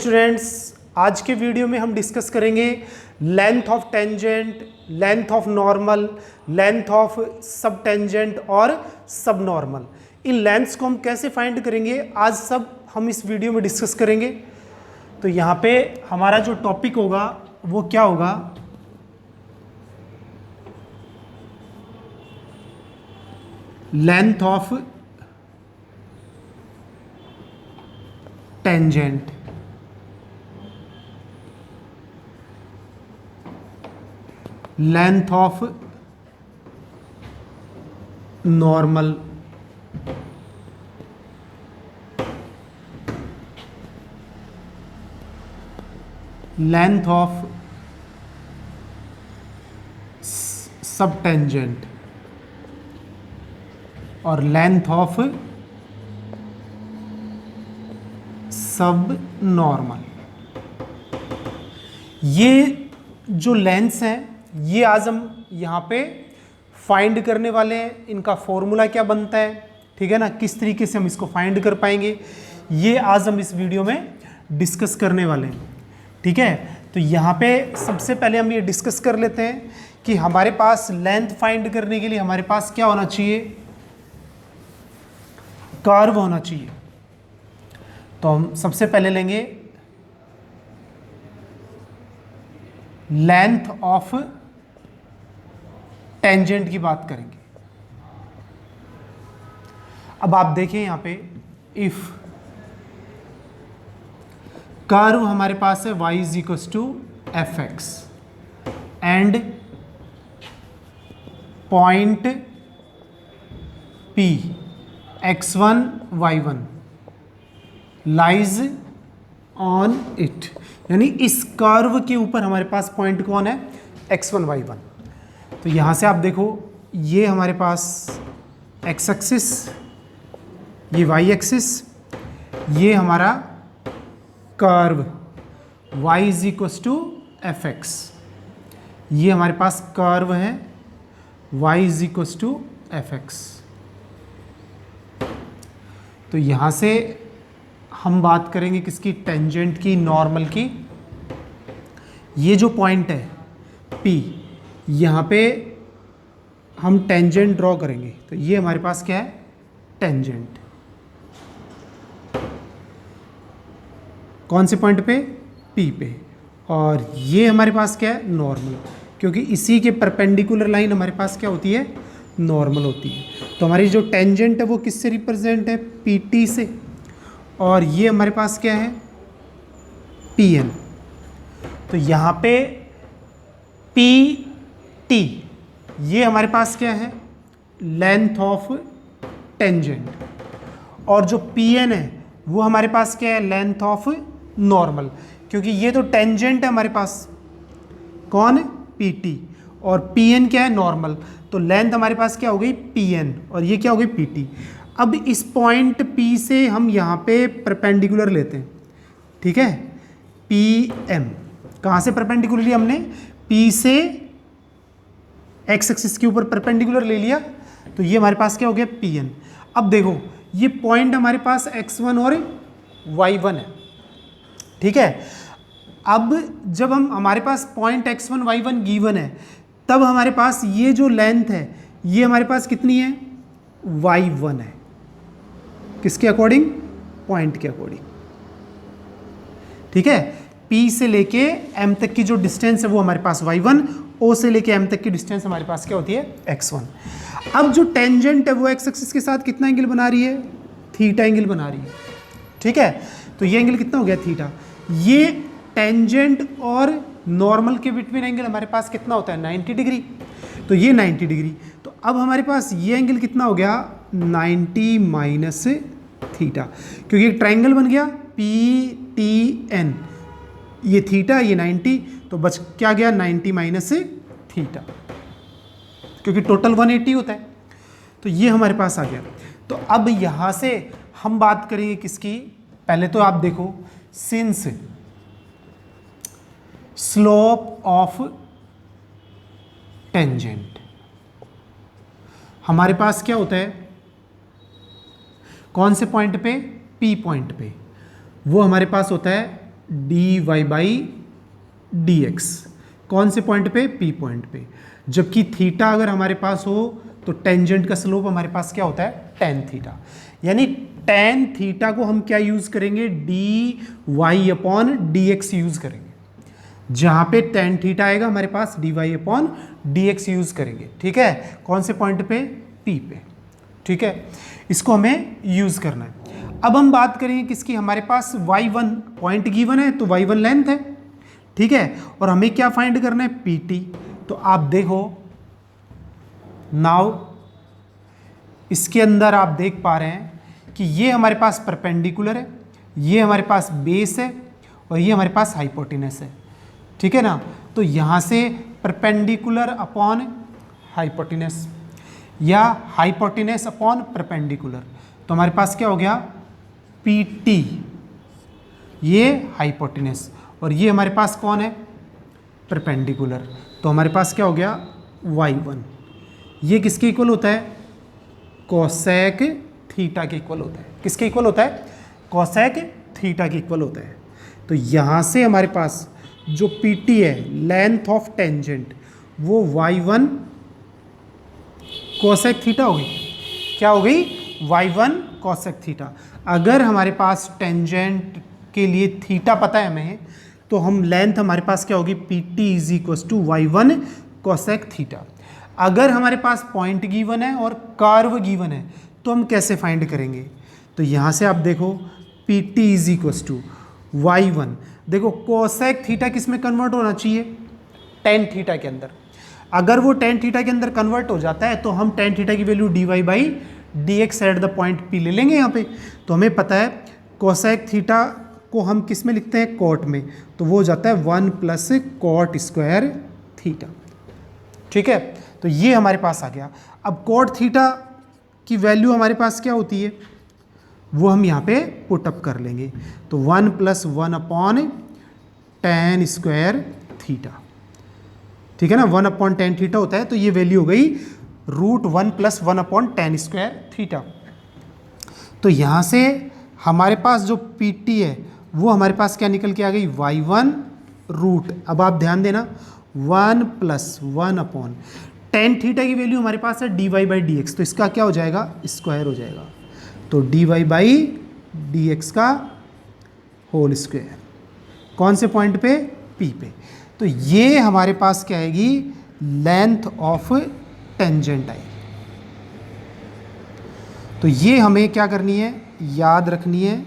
Students, आज के video में हम डिस्कस करेंगे length of tangent, length of normal, length of sub tangent और सब नॉर्मल। इन लेंथ्स को हम कैसे फाइंड करेंगे आज सब हम इस वीडियो में डिस्कस करेंगे। तो यहाँ पे हमारा जो टॉपिक होगा वो क्या होगा, length of tangent, length of normal, length of sub tangent और लेंथ ऑफ सब नॉर्मल। ये जो लेंथ्स हैं ये आज हम यहाँ पे फाइंड करने वाले हैं। इनका फॉर्मूला क्या बनता है, ठीक है ना, किस तरीके से हम इसको फाइंड कर पाएंगे, ये आज हम इस वीडियो में डिस्कस करने वाले हैं। ठीक है, तो यहाँ पे सबसे पहले हम ये डिस्कस कर लेते हैं कि हमारे पास लेंथ फाइंड करने के लिए हमारे पास क्या होना चाहिए, कर्व होना चाहिए। तो हम सबसे पहले लेंगे लेंथ ऑफ टेंजेंट की बात करेंगे। अब आप देखें यहां पे, इफ कर्व हमारे पास है y is equal to f x and point P x1 y1 lies on it, यानी इस कर्व के ऊपर हमारे पास पॉइंट कौन है, x1 y1। तो यहाँ से आप देखो, ये हमारे पास x एक्सिस, ये y एक्सिस, ये हमारा curve y is equal to f x, ये हमारे पास कर्व है y is equal to f x. तो यहाँ से हम बात करेंगे किसकी, टेंजेंट की, नॉर्मल की। ये जो पॉइंट है P, यहाँ पे हम टेंजेंट ड्रॉ करेंगे। तो ये हमारे पास क्या है, टेंजेंट। कौन से पॉइंट पे, P पे। और ये हमारे पास क्या है, नॉर्मल, क्योंकि इसी के परपेंडिकुलर लाइन हमारे पास क्या होती है, नॉर्मल होती है। तो हमारी जो टेंजेंट है वो किससे रिप्रेजेंट है, PT से। और ये हमारे पास क्या है, PN। तो यहाँ पे PT ये हमारे पास क्या है, लेंथ ऑफ टेंजेंट, और जो PN है वो हमारे पास क्या है, लेंथ ऑफ नॉर्मल, क्योंकि ये तो टेंजेंट है हमारे पास, कौन, PT, और PN क्या है, नॉर्मल। तो लेंथ हमारे पास क्या हो गई, PN, और ये क्या हो गई, PT। अब इस पॉइंट P से हम यहाँ पे परपेंडिकुलर लेते हैं, ठीक है, PM। कहाँ से परपेंडिकुलर लिया हमने, P से x एक्सिस के ऊपर परपेंडिकुलर ले लिया। तो ये हमारे पास क्या हो गया, PN। अब देखो, ये पॉइंट हमारे पास x1 और y1 है, ठीक है। अब जब हमारे पास पॉइंट x1 y1 गिवन है, तब हमारे पास ये जो लेंथ है ये हमारे पास कितनी है, y1 है। किसके अकॉर्डिंग, पॉइंट के अकॉर्डिंग, ठीक है। P से लेके M तक की जो डिस्टेंस है वो हमारे पास y1, O से लेके M तक की डिस्टेंस हमारे पास क्या होती है, x1। अब जो टेंजेंट है वो x एक्सिस के साथ कितना एंगल बना रही है, थीटा एंगल बना रही है, ठीक है। तो ये एंगल कितना हो गया, थीटा। ये टेंजेंट और नॉर्मल के बिटवीन एंगल हमारे पास कितना होता है, 90 डिग्री। तो ये 90 डिग्री। तो अब हमारे पास ये एंगल कितना हो गया, 90 माइनस थीटा, क्योंकि एक ट्रायंगल बन गया PTN, ये थीटा, ये 90, तो बच क्या गया, 90 माइनस थीटा, क्योंकि टोटल 180 होता है। तो ये हमारे पास आ गया। तो अब यहाँ से हम बात करेंगे किसकी, पहले तो आप देखो, सिंस स्लोप ऑफ टेंजेंट हमारे पास क्या होता है, कौन से पॉइंट पे, P पॉइंट पे, वो हमारे पास होता है d y by d x. कौन से पॉइंट पे? पी पॉइंट पे। जबकि थीटा अगर हमारे पास हो तो टेंजेंट का स्लोप हमारे पास क्या होता है? Tan theta. यानी टेन थीटा को हम क्या यूज करेंगे? D y upon d x use करेंगे। जहां पे टेन थीटा आएगा हमारे पास d y upon d x use करेंगे। ठीक है, कौन से पॉइंट पे? पी पे। ठीक है, इसको हमें यूज करना है। अब हम बात करेंगे किसकी? हमारे पास y1 पॉइंट गिवन है तो y1 लेंथ है। ठीक है, और हमें क्या फाइंड करना है? pt। तो आप देखो नाउ इसके अंदर आप देख पा रहे हैं कि ये हमारे पास परपेंडिकुलर है, ये हमारे पास बेस है और ये हमारे पास हाइपोटेनस है। ठीक है ना, तो यहां से परपेंडिकुलर अपॉन हाइपोटेनस या हाइपोटेनस अपॉन परपेंडिकुलर, तो हमारे पास क्या हो गया? PT, ये हाइपोटेनस और ये हमारे पास कौन है? परपेंडिकुलर। तो हमारे पास क्या हो गया? y1। ये किसके इक्वल होता है? कोसेक थीटा के इक्वल होता है। किसके इक्वल होता है? कोसेक थीटा के इक्वल होता है। तो यहाँ से हमारे पास जो PT है, लेंथ ऑफ टेंजेंट, वो y1 कोसेक थीटा हो गई। क्या हो गई? y1 cosec theta. अगर हमारे पास टेंजेंट के लिए थीटा पता है हमें, तो हम लेंथ हमारे पास क्या होगी? PT is equal to y1 cosec theta. अगर हमारे पास पॉइंट गिवन है और कर्व गिवन है तो हम कैसे फाइंड करेंगे? तो यहाँ से आप देखो PT is equal to y1, देखो कोसेक थीटा किस में कन्वर्ट होना चाहिए? टेन थीटा के अंदर। अगर वो टेन थीटा के अंदर कन्वर्ट हो जाता है तो हम टेन थीटा की value d y by d x at the point p ले लेंगे यहाँ पे। तो हमें पता है कोसेक थीटा को हम किस में लिखते हैं? कॉट में। तो वो हो जाता है 1 प्लस कॉट स्क्वायर थीटा। ठीक है, तो ये हमारे पास आ गया। अब कॉट थीटा की वैल्यू हमारे पास क्या होती है वो हम यहाँ पे पुट अप कर लेंगे। तो 1 plus 1 upon ten square theta. ठीक है ना, 1 अपॉन टेन थीटा होता है, तो ये वैल्यू हो गई √1 plus 1 upon ten square theta. तो यहाँ से हमारे पास जो PT है वो हमारे पास क्या निकल के आ गई? y1 root. अब आप ध्यान देना 1 प्लस 1 अपॉन टेन थीटा की वैल्यू हमारे पास है d y by d x, तो इसका क्या हो जाएगा? स्क्वायर हो जाएगा। तो d y by d x का होल स्क्वायर। कौन से पॉइंट पे? P पे। तो ये हमारे पास क्या आएगी? लेंथ ऑफ टेंजेंट आएगी। तो ये हमें क्या करनी है? याद रखनी है।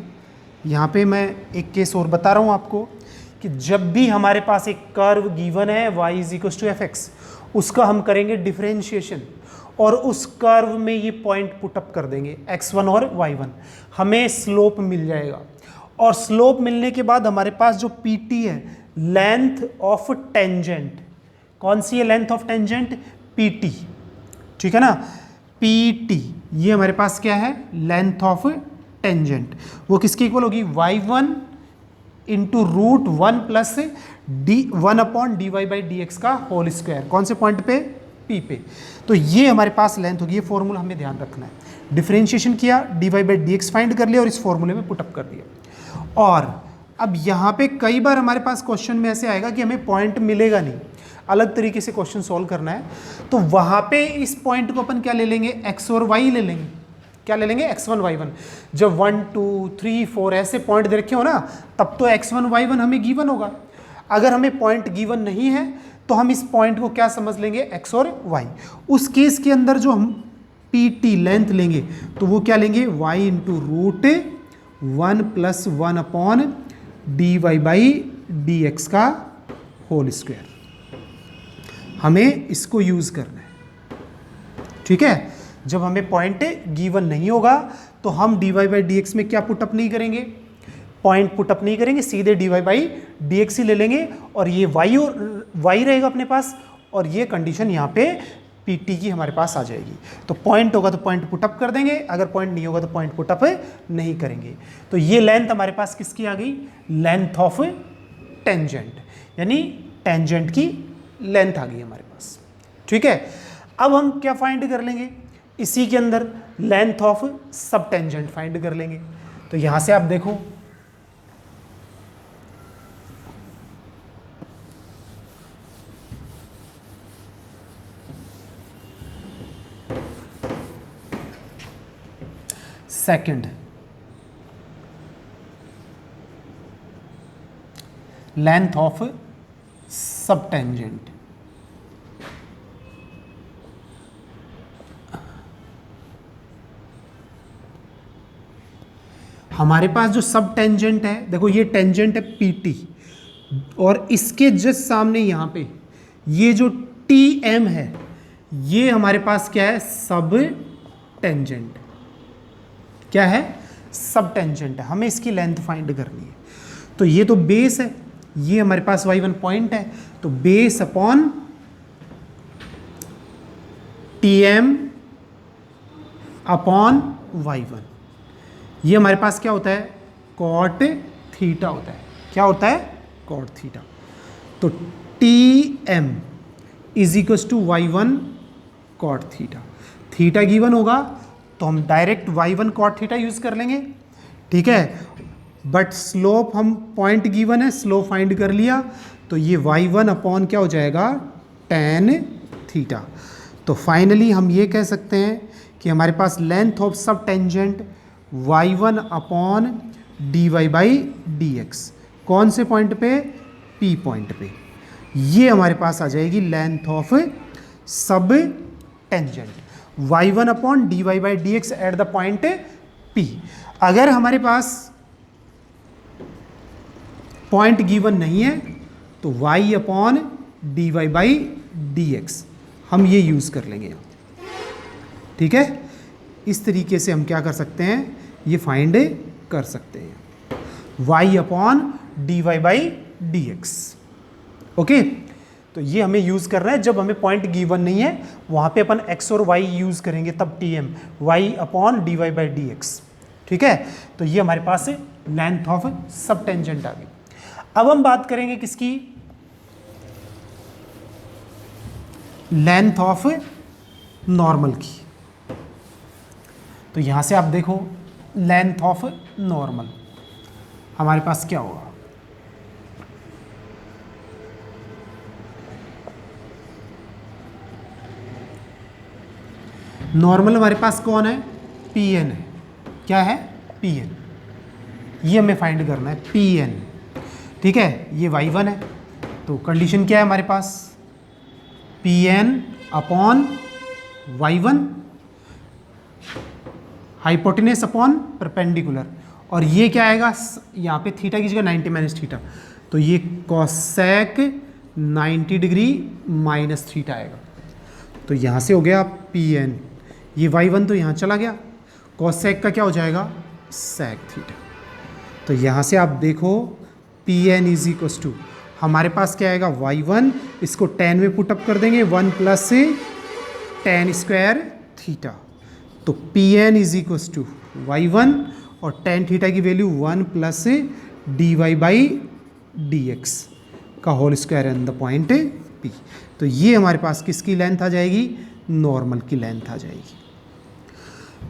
यहाँ पे मैं एक केस और बता रहा हूँ आपको कि जब भी हमारे पास एक कर्व गिवन है y is equal to f x, उसका हम करेंगे डिफरेंशिएशन और उस कर्व में ये पॉइंट पुटअप कर देंगे x1 और y1, हमें स्लोप मिल जाएगा। और स्लोप मिलने के बाद हमारे पास जो PT है, लेंथ ऑफ टेंजेंट, कौन सी है लेंथ ऑफ टेंजेंट? PT। ठीक है ना, PT ये हमारे पास क्या है? Length of tangent. वो किसकी इक्वल होगी? y1 इंटू √1 प्लस डी1 upon d y by d x का होल स्क्वायर। कौन से पॉइंट पे? P पे। तो ये हमारे पास लेंथ होगी। ये फॉर्मूला हमें ध्यान रखना है। डिफरेंशिएशन किया, d y by d x find कर लिया और इस फॉर्मूले में पुटअप कर दिया। और अब यहाँ पे कई बार हमारे पास क्वेश्चन में ऐसे आएगा कि हमें पॉइंट मिलेगा नहीं, अलग तरीके से क्वेश्चन सॉल्व करना है, तो वहाँ पे इस पॉइंट को अपन क्या ले लेंगे? x और y ले लेंगे। क्या ले लेंगे? x1 y1। जब 1 2 3 4 ऐसे पॉइंट दे रखे हो ना, तब तो x1 y1 हमें गिवन होगा। अगर हमें पॉइंट गिवन नहीं है तो हम इस पॉइंट को क्या समझ लेंगे? x और y। उस केस के अंदर जो हम PT लेंथ लेंगे तो वो क्या लेंगे? y into √1 plus 1 upon d y by d x का होल स्क्वायर। हमें इसको यूज करना है। ठीक है, जब हमें पॉइंट गिवन नहीं होगा तो हम d y by d x में क्या पुटअप नहीं करेंगे? पॉइंट पुटअप नहीं करेंगे, सीधे d y by d x ही ले लेंगे और ये y और y रहेगा अपने पास और ये कंडीशन यहाँ पे PT की हमारे पास आ जाएगी। तो पॉइंट होगा तो पॉइंट पुटअप कर देंगे, अगर पॉइंट नहीं होगा तो पॉइंट पुटअप नहीं करेंगे। तो ये लेंथ हमारे पास किसकी आ गई? लेंथ ऑफ टेंजेंट, यानी टेंजेंट की लेंथ आ गई हमारे पास। ठीक है, अब हम क्या फाइंड कर लेंगे? इसी के अंदर length of sub tangent find कर लेंगे। तो यहां से आप देखो second, length of sub tangent. हमारे पास जो सब टेंजेंट है, देखो ये टेंजेंट है PT, और इसके जस्ट सामने यहाँ पे ये जो TM है, ये हमारे पास क्या है, सब टेंजेंट। क्या है, सब टेंजेंट है। हमें इसकी लेंथ फाइंड करनी है। तो ये तो बेस है, ये हमारे पास y1 पॉइंट है, तो base upon TM upon y1, ये हमारे पास क्या होता है, कॉट थीटा होता है। क्या होता है, कॉट थीटा। तो TM is equal to y1 cot theta. Theta given होगा तो हम direct y1 cot theta use कर लेंगे, ठीक है। बट स्लोप हम पॉइंट गिवन है, स्लोप फाइंड कर लिया, तो ये y1 अपॉन क्या हो जाएगा, tan थीटा। तो फाइनली हम ये कह सकते हैं कि हमारे पास length of sub tangent y1 upon dy/dx, कौन से पॉइंट पे, P पॉइंट पे, ये हमारे पास आ जाएगी length of sub tangent y1 upon dy/dx eight the point P। अगर हमारे पास पॉइंट गिवन नहीं है तो y अपॉन dy/dx हम ये यूज कर लेंगे, ठीक है। इस तरीके से हम क्या कर सकते हैं, ये फाइंड कर सकते हैं y अपॉन dy/dx। ओके, तो ये हमें यूज करना है जब हमें पॉइंट गिवन नहीं है, वहां पे अपन x और y यूज करेंगे, तब TM y अपॉन dy/dx, ठीक है। तो ये हमारे पास लेंथ ऑफ सब टेंजेंट आ गई। अब हम बात करेंगे किसकी, लेंथ ऑफ नॉर्मल की। तो यहां से आप देखो लेंथ ऑफ नॉर्मल हमारे पास क्या होगा, नॉर्मल हमारे पास कौन है, PN है। क्या है, PN, ये हमें फाइंड करना है, PN, ठीक है। ये y1 है, तो कंडीशन क्या है हमारे पास, PN upon y1 hypotenuse upon perpendicular, और ये क्या आएगा, यहाँ पे थीटा की जगह 90 माइनस थीटा, तो ये कॉसेक 90 डिग्री माइनस थीटा आएगा। तो यहाँ से हो गया PN, ये y1 तो यहाँ चला गया, कॉसेक का क्या हो जाएगा, सेक थीटा। तो यहाँ से आप देखो PN इज इक्वल टू, हमारे पास क्या आएगा, y1, इसको tan में पुटअप कर देंगे, 1 प्लस tan स्क्वायर थीटा। तो PN is equal to y1 और tan थीटा की वैल्यू 1 प्लस dy/dx का whole square in the point P। तो ये हमारे पास किसकी लेंथ आ जाएगी, नॉर्मल की लेंथ आ जाएगी।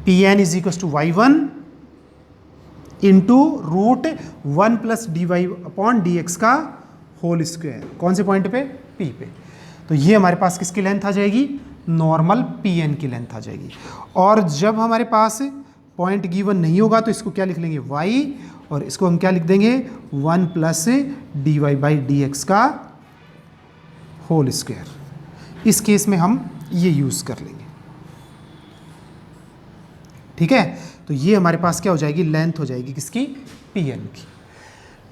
PN is equal to y1 into root 1 plus dy/dx का होल स्क्वायर, कौन से पॉइंट पे, P पे। तो ये हमारे पास किसकी लेंथ आ जाएगी, नॉर्मल PN की लेंथ आ जाएगी। और जब हमारे पास पॉइंट गिवन नहीं होगा तो इसको क्या लिख लेंगे, y, और इसको हम क्या लिख देंगे, 1 प्लस dy/dx का होल स्क्वायर। इस केस में हम ये यूज कर लेंगे, ठीक है। तो ये हमारे पास क्या हो जाएगी, लेंथ हो जाएगी किसकी, PN की,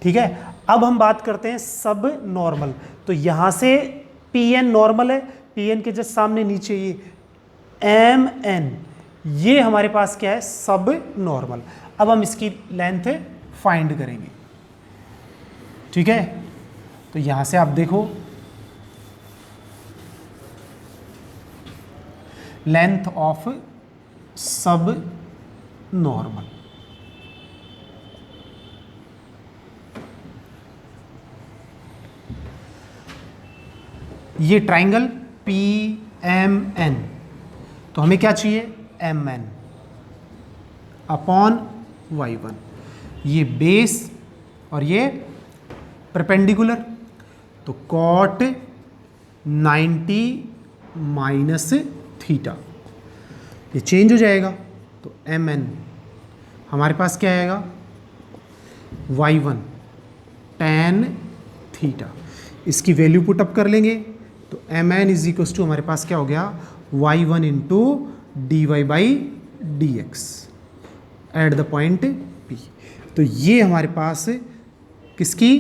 ठीक है। अब हम बात करते हैं सब नॉर्मल। तो यहां से PN नॉर्मल है, PN के जस्ट सामने नीचे ये MN, ये हमारे पास क्या है, सब नॉर्मल। अब हम इसकी लेंथ फाइंड करेंगे, ठीक है। तो यहां से आप देखो लेंथ ऑफ सब नॉर्मल, ये ट्राइंगल PMN, तो हमें क्या चाहिए, MN अपॉन y1, ये बेस और ये परपेंडिकुलर, तो कॉट 90 माइनस थीटा, ये चेंज हो जाएगा, तो MN हमारे पास क्या आएगा, y1 tan थीटा। इसकी वैल्यू पुटअप कर लेंगे तो mn इज इक्वल्स टू हमारे पास क्या हो गया, y1 into d y by d x at the point P। तो ये हमारे पास किसकी,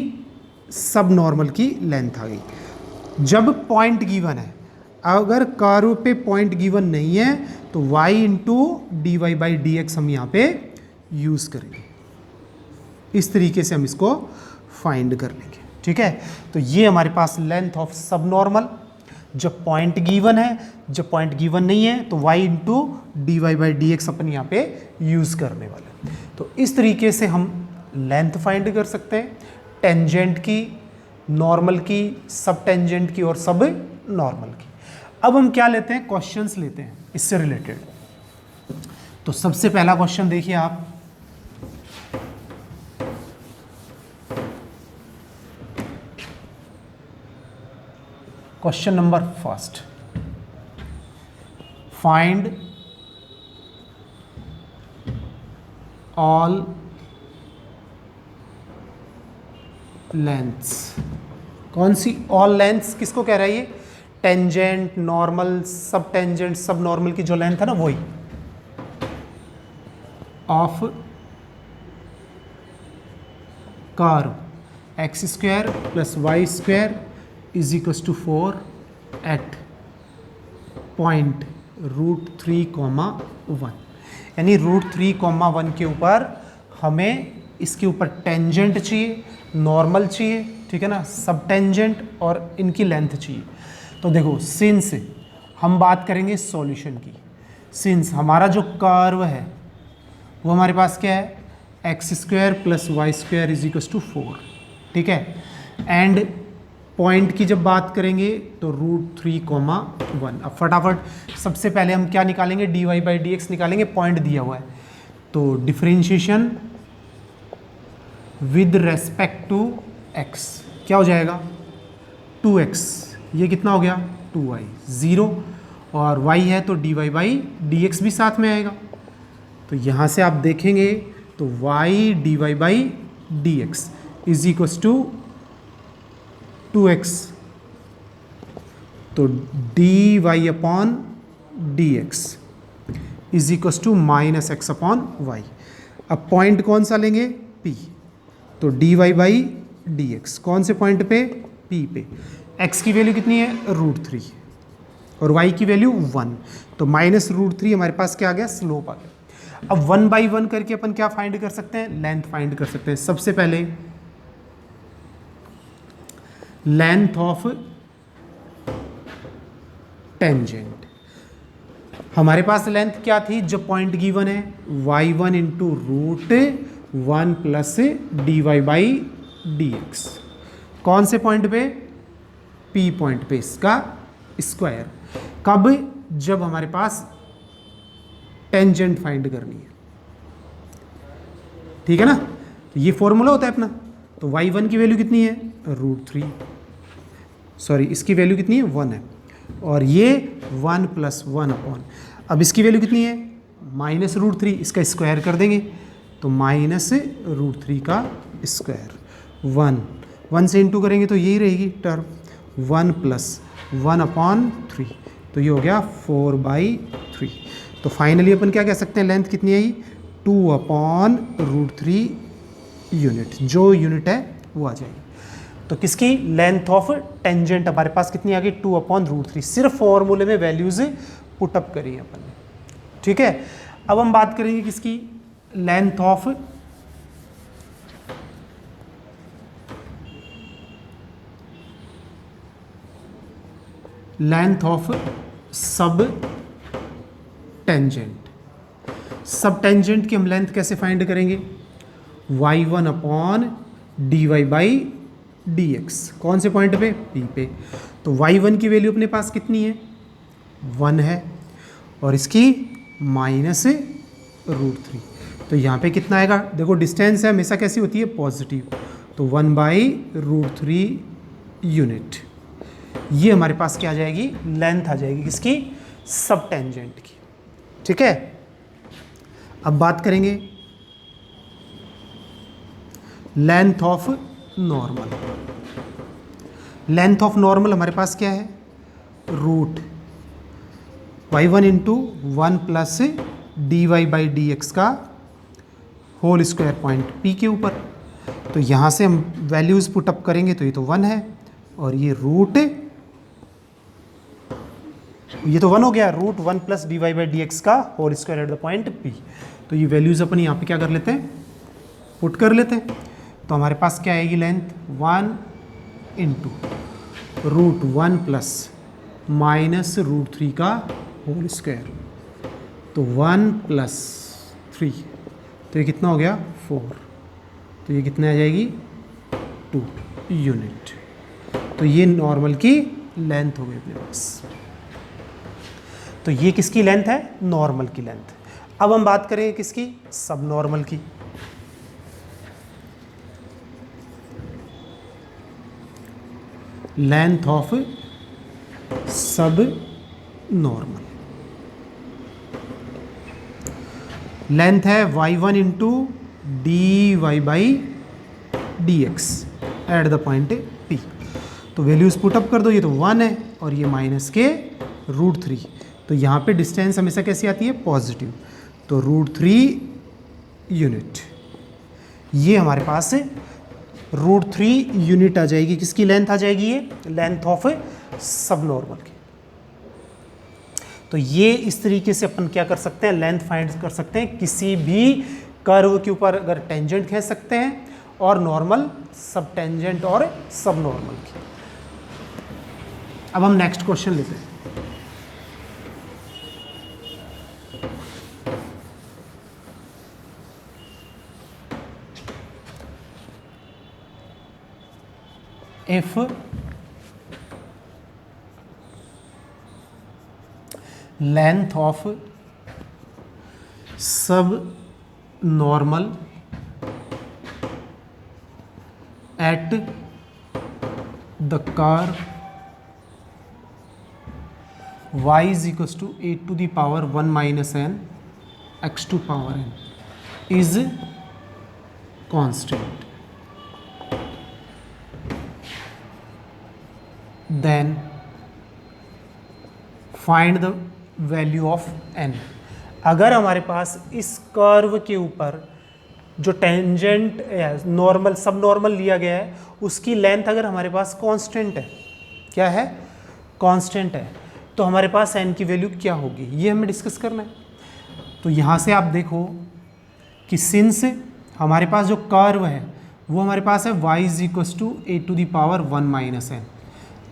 सब नॉर्मल की लेंथ आ गई। जब पॉइंट गिवन है, अगर कर्व पे पॉइंट गिवन नहीं है तो y into d y by d x हम यहाँ पे यूज़ करेंगे। इस तरीके से हम इसको फाइंड कर लेंगे, ठीक है। तो ये हमारे पास लेंथ ऑफ सब नॉर्मल जब पॉइंट गिवन है, जब पॉइंट गिवन नहीं है तो y into d y by d x अपन यहाँ पे यूज़ करने वाले हैं। तो इस तरीके से हम लेंथ फाइंड कर सकते हैं, टेंजेंट की, नॉर्मल की, सब टेंजेंट की और सब नॉर्मल की। अब हम क्या लेते हैं, क्वेश्चंस लेते हैं इससे रिलेटेड। तो सबसे पहला क्वेश्चन देखिए आप, question number first, find all lengths. कौन सी ऑल लेंथ्स, किसको कह रहा है ये, tangent, normal, sub tangent, sub normal की जो लेंथ है ना वही, of curve x square plus y square is equals to 4 at point √3, 1। यानी √3, 1 के ऊपर हमें इसके ऊपर टेंजेंट चाहिए, नॉर्मल चाहिए, ठीक है ना, सब टेंजेंट और इनकी लेंथ चाहिए। तो देखो, सिंस हम बात करेंगे सॉल्यूशन की, सिंस हमारा जो कर्व है वो हमारे पास क्या है, x square plus y square is equals to 4, ठीक है। एंड पॉइंट की जब बात करेंगे तो √3, 1। अब फटाफट सबसे पहले हम क्या निकालेंगे, d y by d x निकालेंगे, पॉइंट दिया हुआ है। तो differentiation with respect to x क्या हो जाएगा, 2x, ये कितना हो गया 2y, 0, और y है तो d y by d x भी साथ में आएगा। तो यहाँ से आप देखेंगे तो y d y by d x is equals to 2x, तो d y upon d x is equals to minus x upon y. अब पॉइंट कौन सा लेंगे, P, तो d y by d x कौन से पॉइंट पे, P पे। x की वैल्यू कितनी है, √3, और y की वैल्यू 1, तो माइनस √3 हमारे पास क्या आ गया, स्लोप आ गया। अब 1 बाई 1 करके अपन क्या फाइंड कर सकते हैं, लेंथ फाइंड कर सकते हैं। सबसे पहले लेंथ ऑफ टेंजेंट, हमारे पास लेंथ क्या थी जब पॉइंट गिवन है, y1 into √1 plus d y by d x, कौन से पॉइंट पे, P पॉइंट पे इसका स्क्वायर। कब, जब हमारे पास टेंजेंट फाइंड करनी है, ठीक है ना। तो ये फॉर्मूला होता है अपना। तो y1 की वैल्यू कितनी है, √3, सॉरी इसकी वैल्यू कितनी है, 1 है, और ये 1 प्लस 1 अपॉन, अब इसकी वैल्यू कितनी है, माइनस √3, इसका स्क्वायर कर देंगे तो माइनस √3 का स्क्वायर, 1 से इंटू करेंगे तो यही रहेगी टर्म, 1 प्लस 1 अपॉन 3, तो ये हो गया 4/3। तो फाइनली अपन क्या कह सकते हैं, लेंथ कितनी आई, 2 अपॉन √3 यूनिट, जो यूनिट है वो आ जाएगी। तो किसकी, लेंथ ऑफ टेंजेंट हमारे पास कितनी आ गई, 2 अपॉन √3, सिर्फ फॉर्मूले में वैल्यूज पुटअप करी अपन ने, ठीक है। अब हम बात करेंगे किसकी, length of sub tangent. Sub tangent की हम लेंथ कैसे फाइंड करेंगे, y1 upon d y by d x, कौन से पॉइंट पे, P पे। तो y1 की वैल्यू अपने पास कितनी है, 1 है, और इसकी माइनस √3, तो यहाँ पे कितना आएगा, देखो डिस्टेंस है हमेशा कैसी होती है, पॉजिटिव, तो 1/√3 यूनिट। ये हमारे पास क्या आ जाएगी, लेंथ आ जाएगी किसकी, सब टेंजेंट की, ठीक है। अब बात करेंगे length of normal. Length of normal हमारे पास क्या है, root y1 into 1 plus dy by d x का होल स्क्वायर पॉइंट P के ऊपर। तो यहाँ से हम वैल्यूज़ पुटअप करेंगे तो ये तो 1 है, और ये रूट, ये तो 1 हो गया, root 1 plus dy by d x का whole square at the point P। तो ये वैल्यूज़ अपन यहाँ पे क्या कर लेते हैं, पुट कर लेते हैं। तो हमारे पास क्या आएगी length, 1 into root 1 plus minus root 3 का होल स्क्वायर, तो 1 प्लस 3, तो ये कितना हो गया 4, तो ये कितने आ जाएगी 2 यूनिट। तो ये नॉर्मल की लेंथ हो गई अपने पास। तो ये किसकी लेंथ है, नॉर्मल की लेंथ। अब हम बात करेंगे किसकी, सब नॉर्मल की। लेंथ ऑफ सब नॉर्मल, लेंथ है y1 into d y by d x at the point P। तो वैल्यूज पुटअप कर दो, ये तो 1 है और ये माइनस के रूट 3। तो यहाँ पे डिस्टेंस हमेशा कैसी आती है, पॉजिटिव, तो रूट 3 यूनिट। ये हमारे पास रूट 3 यूनिट आ जाएगी, किसकी लेंथ आ जाएगी, ये लेंथ ऑफ सब नॉर्मल की। तो ये इस तरीके से अपन क्या कर सकते हैं, लेंथ फाइंड कर सकते हैं किसी भी कर्व के ऊपर, अगर टेंजेंट खींच सकते हैं, और नॉर्मल, सब टेंजेंट और सब नॉर्मल की। अब हम नेक्स्ट क्वेश्चन लेते हैं। if length of subnormal at the curve y is equals to a to the power 1 minus n x to power n is constant, then find the value of n। अगर हमारे पास इस curve के ऊपर जो tangent normal सब normal लिया गया है, उसकी लेंथ अगर हमारे पास कांस्टेंट है, क्या है, कांस्टेंट है, तो हमारे पास n की वैल्यू क्या होगी, ये हमें डिस्कस करना है। तो यहाँ से आप देखो कि सिंस हमारे पास जो कर्व है वो हमारे पास है y is equals to a to the power 1 minus n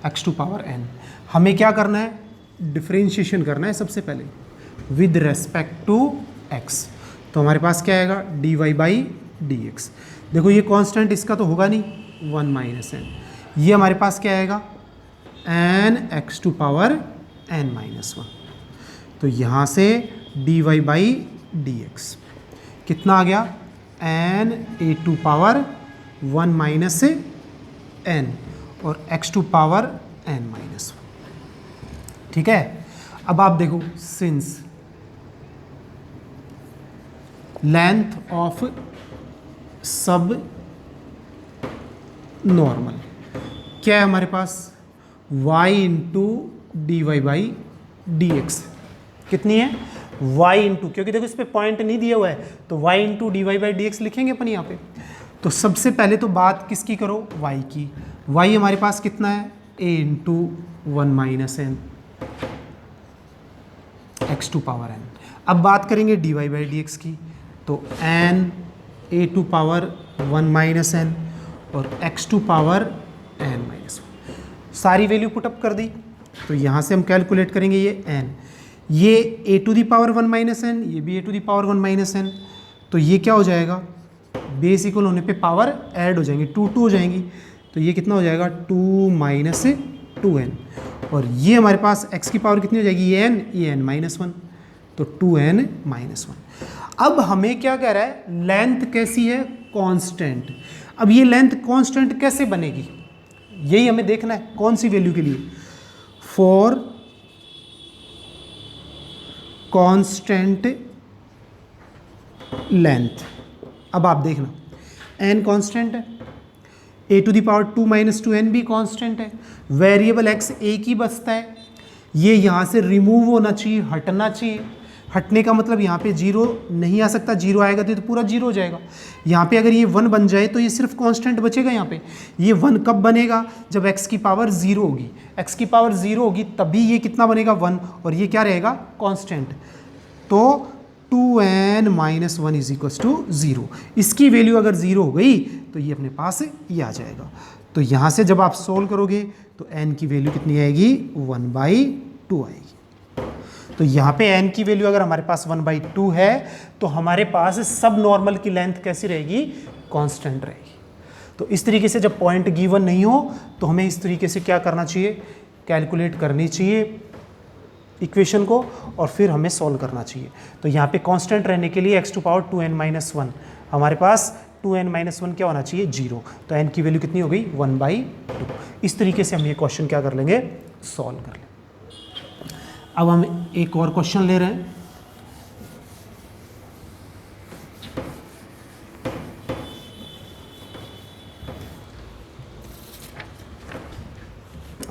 x to power n। हमें क्या करना है, डिफरेंशिएशन करना है सबसे पहले विद रेस्पेक्ट टू x। तो हमारे पास क्या आएगा, d y by d x. देखो ये कांस्टेंट इसका तो होगा नहीं, 1 माइनस एन, ये हमारे पास क्या आएगा, n x to power n minus 1। तो यहाँ से d y by d x कितना आ गया, n a to power 1 minus n और x to power n minus 1। ठीक है, अब आप देखो सिंस लेंथ ऑफ सब नॉर्मल क्या है हमारे पास, y into d y by d x कितनी है, y इंटू, क्योंकि देखो इस पर पॉइंट नहीं दिया हुआ है, तो y into d y by d x लिखेंगे अपन यहाँ पे। तो सबसे पहले तो बात किसकी करो, y की। y हमारे पास कितना है, a into 1 minus n x to power n। अब बात करेंगे d y by d x की, तो n a to power 1 minus n और x to power n minus 1। सारी वैल्यू पुटअप कर दी, तो यहाँ से हम कैलकुलेट करेंगे ये n, ये a to the power 1 minus n, ये भी a to the power 1 minus n. तो ये क्या हो जाएगा, बेस इक्वल होने पे पावर ऐड हो जाएंगी, 2 हो जाएंगी। तो ये कितना हो जाएगा, 2 माइनस 2n, और ये हमारे पास x की पावर कितनी हो जाएगी, ये n माइनस 1, तो 2n माइनस 1। अब हमें क्या कह रहा है, लेंथ कैसी है, कांस्टेंट। अब ये लेंथ कांस्टेंट कैसे बनेगी, यही हमें देखना है, कौन सी वैल्यू के लिए, फॉर कांस्टेंट लेंथ। अब आप देखना n कांस्टेंट है, a to the power 2 minus 2n भी कांस्टेंट है, वेरिएबल x एक ही बचता है, ये यहाँ से रिमूव होना चाहिए, हटना चाहिए। हटने का मतलब यहाँ पे जीरो नहीं आ सकता, जीरो आएगा तो पूरा जीरो हो जाएगा। यहाँ पे अगर ये 1 बन जाए तो ये सिर्फ कांस्टेंट बचेगा। यहाँ पे ये 1 कब बनेगा, जब x की पावर 0 होगी। x की पावर 0 होगी तभी ये कितना बनेगा 1, और ये क्या रहेगा कांस्टेंट। तो 2n minus 1 is equal to 0। इसकी वैल्यू अगर 0 हो गई तो ये अपने पास ये आ जाएगा। तो यहाँ से जब आप सोल्व करोगे तो n की वैल्यू कितनी आएगी, 1/2 आएगी। तो यहाँ पे n की वैल्यू अगर हमारे पास 1/2 है तो हमारे पास सब नॉर्मल की लेंथ कैसी रहेगी, कांस्टेंट रहेगी। तो इस तरीके से जब पॉइंट गिवन नहीं हो तो हमें इस तरीके से क्या करना चाहिए, कैलकुलेट करनी चाहिए इक्वेशन को और फिर हमें सॉल्व करना चाहिए। तो यहाँ पे कांस्टेंट रहने के लिए x टू पावर 2n-1 हमारे पास 2n-1 क्या होना चाहिए, 0। तो n की वैल्यू कितनी हो गई, 1/2। इस तरीके से हम ये क्वेश्चन क्या कर लेंगे, सॉल्व कर लेंगे। अब हम एक और क्वेश्चन ले रहे हैं।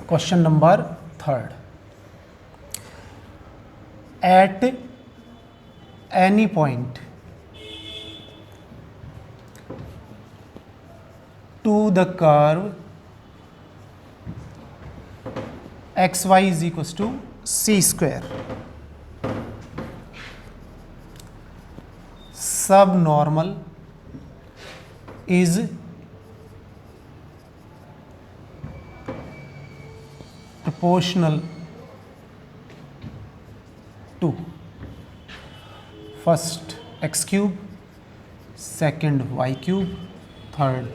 Question number 3। At any point two the curve xy is equals to c², subnormal is proportional to first x³, second y³, third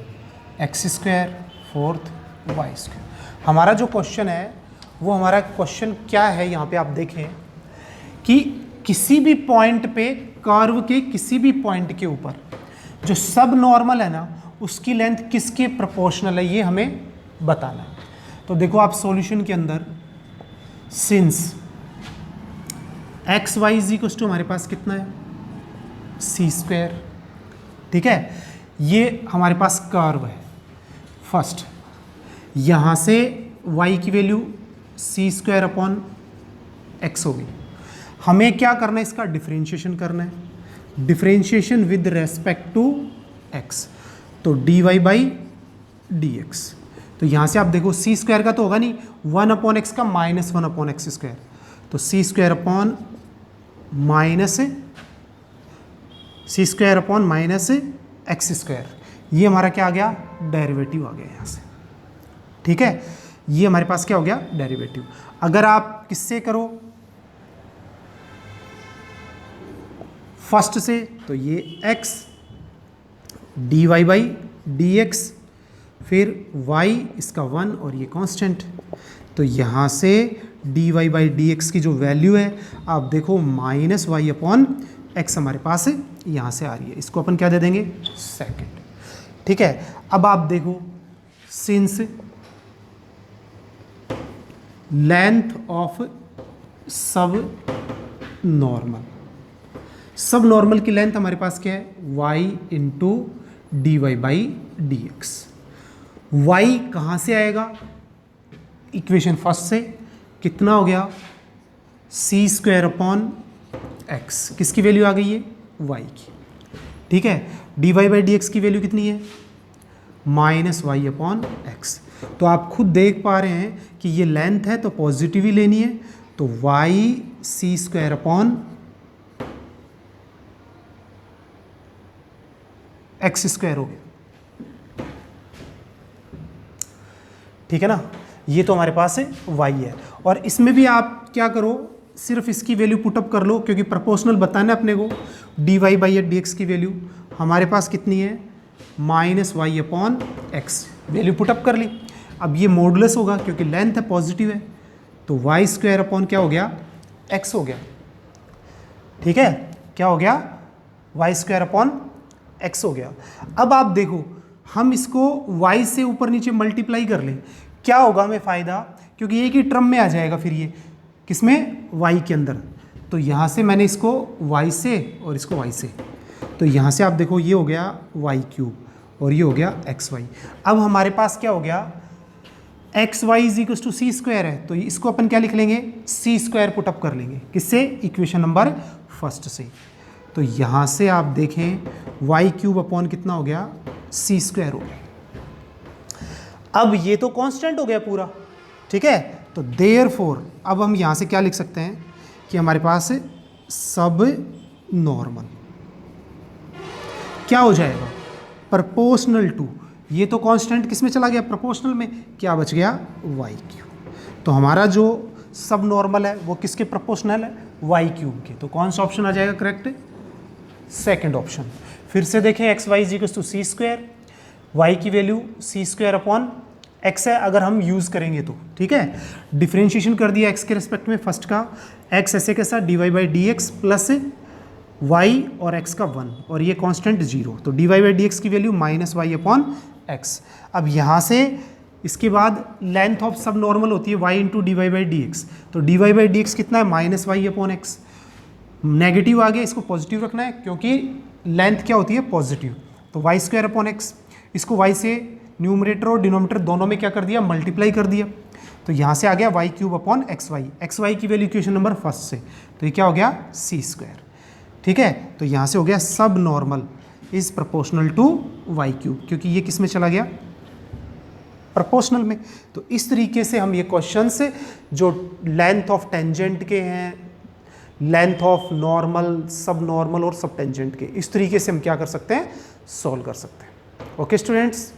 x², fourth y²। हमारा जो क्वेश्चन है वो हमारा क्वेश्चन क्या है, यहाँ पे आप देखें कि किसी भी पॉइंट पे, कर्व के किसी भी पॉइंट के ऊपर जो सब नॉर्मल है ना उसकी लेंथ किसके प्रोपोर्शनल है, ये हमें बताना है। तो देखो आप सॉल्यूशन के अंदर since x y is equal to हमारे पास कितना है, c², ठीक है। ये हमारे पास कर्व है फर्स्ट, यहाँ से y की वैल्यू c²/x होगी। हमें क्या करना है, इसका डिफरेंशिएशन करना है, differentiation with respect to x, तो dy/dx। तो यहाँ से आप देखो c² का तो होगा नहीं, 1/x का -1/x², तो c²/x², ये हमारा क्या आ गया, डेरिवेटिव आ गया यहाँ से, ठीक है। ये हमारे पास क्या हो गया, डेरिवेटिव। अगर आप किससे करो, फर्स्ट से, तो ये x dy/dx, फिर y इसका 1 और ये कांस्टेंट। तो यहाँ से dy/dx की जो वैल्यू है आप देखो -y/x हमारे पास यहाँ से आ रही है, इसको अपन क्या दे देंगे, सेकंड, ठीक है। अब आप देखो सिंस लेंथ ऑफ सब नॉर्मल की लेंथ हमारे पास क्या है, y × dy/dx। y कहाँ से आएगा, इक्वेशन फर्स्ट से, कितना हो गया, c²/x, किसकी वैल्यू आ गई है, y की, ठीक है। dy/dx की वैल्यु कितनी है, -y/x। तो आप खुद देख पा रहे हैं कि ये लेंथ है तो पॉजिटिव ही लेनी है, तो y c²/x² हो गया, ठीक है ना। ये तो हमारे पास है y है, और इसमें भी आप क्या करो, सिर्फ इसकी वैल्यू पुटअप कर लो, क्योंकि प्रोपोर्शनल बताना है अपने को। dy/dx की वैल्यू हमारे पास कितनी है, -y/x, वैल्यू पुटअप कर ली। अब ये मॉडुलस होगा क्योंकि लेंथ है, पॉजिटिव है, तो y² क्या हो गया, x हो गया, ठीक है। क्या हो गया, y²/x हो गया। अब आप देखो हम इसको y से ऊपर नीचे मल्टीप्लाई कर लें, क्या होगा हमें फ़ायदा, क्योंकि एक ही टर्म में आ जाएगा फिर ये, किसमें, y के अंदर। तो यहाँ से मैंने इसको y से और इसको y से, तो यहाँ से आप देखो ये हो गया y³ और ये हो गया एक्स वाई। अब हमारे पास क्या हो गया, x y is equal to c square है, तो इसको अपन क्या लिख लेंगे, सी स्क्वायर पुटअप कर लेंगे, किससे, इक्वेशन नंबर फर्स्ट से। तो यहाँ से आप देखें वाई क्यूब अपॉन कितना हो गया, सी स्क्वायर हो गया। अब ये तो कांस्टेंट हो गया पूरा, ठीक है। तो देयरफॉर अब हम यहाँ से क्या लिख सकते हैं कि हमारे पास सब नॉर्मल क्या हो जाएगा, प्रोपोर्शनल टू, ये तो कांस्टेंट किस में चला गया, प्रोपोर्शनल में, क्या बच गया, वाई क्यूब। तो हमारा जो सब नॉर्मल है वो किसके प्रोपोर्शनल है, वाई क्यूब के। तो कौन सा ऑप्शन आ जाएगा करेक्ट, सेकंड ऑप्शन। फिर से देखें x y is to c square, y की value c square upon x है अगर हम यूज़ करेंगे तो, ठीक है। डिफ्रेंशिएशन कर दिया एक्स के रिस्पेक्ट में, फर्स्ट का एक्स ऐसे कैसा d y by d x plus y और एक्स का 1 और ये कांस्टेंट 0, तो d y by d x की value minus y upon x. अब यहाँ से इसके बाद लेंथ ऑफ सब नॉर्मल होती है y into d y by d x, तो d y by d x कितना है, minus y upon x. Negative आ गया, इसको पॉजिटिव रखना है क्योंकि लेंथ क्या होती है, पॉजिटिव, तो वाई स्क्वायर अपॉन एक्स। इसको वाई से न्यूमरेटर और डिनोमिनेटर दोनों में क्या कर दिया, मल्टीप्लाई कर दिया। तो यहाँ से आ गया y cube upon x y की वैल्यू इक्वेशन नंबर फर्स्ट से, तो ये क्या हो गया, सी स्क्वायर, ठीक है। तो यहाँ से हो गया sub normal is proportional to y cube, क्योंकि ये किस में चला गया, प्रोपोर्शनल में। तो इस तरीके से हम ये क्वेश्चंस जो लेंथ ऑफ टेंजेंट के हैं, लेंथ ऑफ नॉर्मल, सब नॉर्मल और सब टेंजेंट के, इस तरीके से हम क्या कर सकते हैं, सॉल्व कर सकते हैं। Okay students.